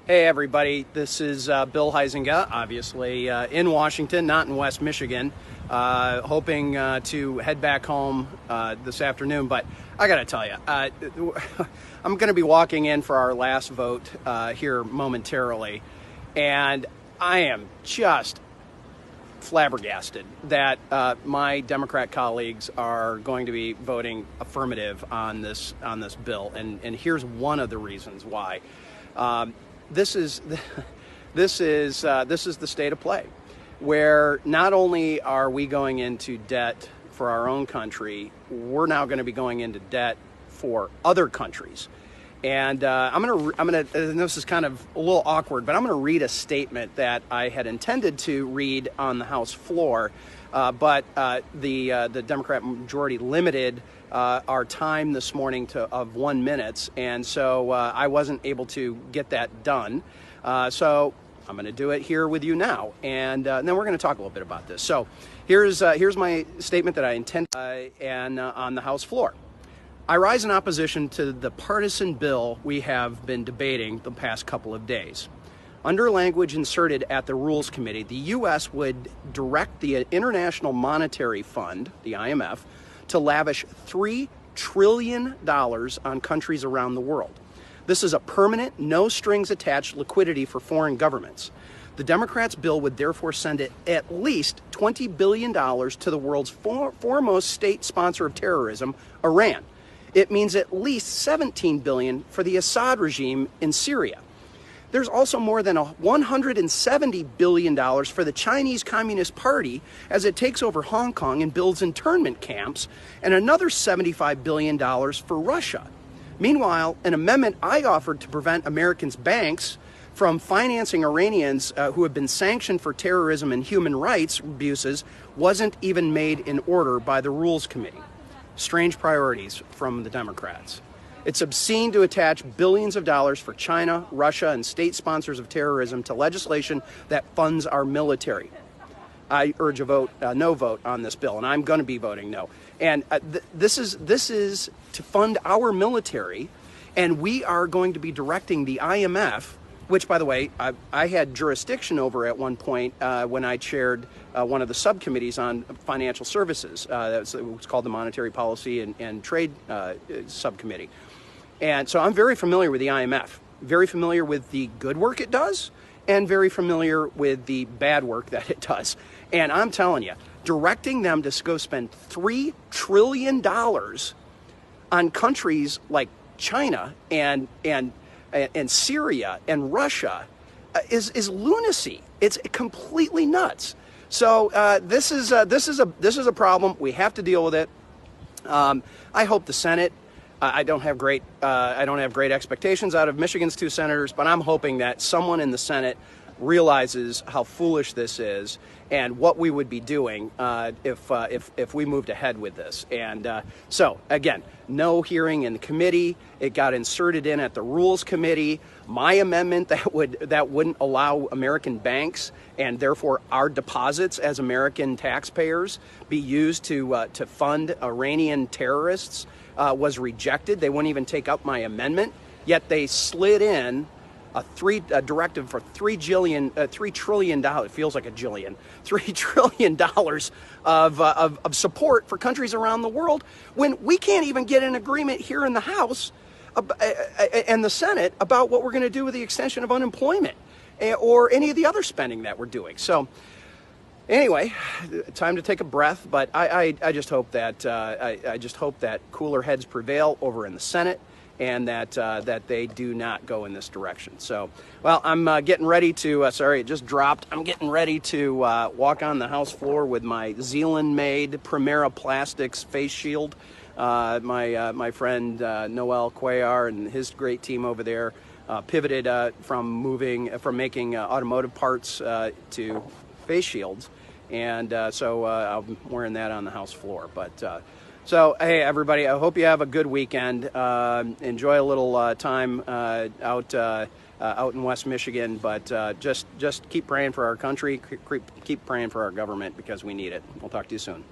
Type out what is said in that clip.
Hey everybody, this is Bill Huizenga, obviously in Washington, not in West Michigan, hoping to head back home this afternoon. But I gotta tell you, I'm gonna be walking in for our last vote here momentarily, and I am just flabbergasted that my Democrat colleagues are going to be voting affirmative on this bill, and here's one of the reasons why. This is the state of play, where not only are we going into debt for our own country, we're now going to be going into debt for other countries. And I'm gonna. And this is kind of a little awkward, but I'm gonna read a statement that I had intended to read on the House floor, but the Democrat majority limited our time this morning of 1 minute, and so I wasn't able to get that done. So I'm going to do it here with you now, and then we're going to talk a little bit about this. So here's my statement that I intend on the House floor. I rise in opposition to the partisan bill we have been debating the past couple of days. Under language inserted at the Rules Committee, the U.S. would direct the International Monetary Fund, the IMF, to lavish $3 trillion on countries around the world. This is a permanent, no-strings-attached liquidity for foreign governments. The Democrats' bill would therefore send it at least $20 billion to the world's foremost state sponsor of terrorism, Iran. It means at least $17 billion for the Assad regime in Syria. There's also more than $170 billion for the Chinese Communist Party as it takes over Hong Kong and builds internment camps, and another $75 billion for Russia. Meanwhile, an amendment I offered to prevent Americans' banks from financing Iranians who have been sanctioned for terrorism and human rights abuses wasn't even made in order by the Rules Committee. Strange priorities from the Democrats. It's obscene to attach billions of dollars for China, Russia, and state sponsors of terrorism to legislation that funds our military. I urge a no vote on this bill, and I'm going to be voting no. And this is to fund our military, and we are going to be directing the IMF, which, by the way, I had jurisdiction over at one point when I chaired one of the subcommittees on financial services. It was called the Monetary Policy and Trade Subcommittee. And so I'm very familiar with the IMF, very familiar with the good work it does, and very familiar with the bad work that it does. And I'm telling you, directing them to go spend $3 trillion on countries like China and Syria and Russia is lunacy. It's completely nuts. So this is a problem. We have to deal with it. I hope the Senate. I don't have great expectations out of Michigan's two senators, but I'm hoping that someone in the Senate realizes how foolish this is and what we would be doing if we moved ahead with this. And so again, no hearing in the committee. It got inserted in at the Rules Committee. My amendment that wouldn't allow American banks and therefore our deposits as American taxpayers be used to fund Iranian terrorists was rejected. They wouldn't even take up my amendment. Yet they slid in a directive for $3 trillion. It feels like a jillion. $3 trillion of support for countries around the world when we can't even get an agreement here in the House and the Senate about what we're going to do with the extension of unemployment or any of the other spending that we're doing. So anyway, time to take a breath. But I just hope that I just hope that cooler heads prevail over in the Senate, and that they do not go in this direction. So, well, I'm getting ready to, sorry, it just dropped. I'm getting ready to walk on the House floor with my Zealand-made Primera Plastics face shield. My friend Noel Cuellar and his great team over there pivoted from making automotive parts to face shields. And so I'm wearing that on the House floor. But so, hey, everybody, I hope you have a good weekend. Enjoy a little time out in West Michigan, but just keep praying for our country, keep praying for our government, because we need it. We'll talk to you soon.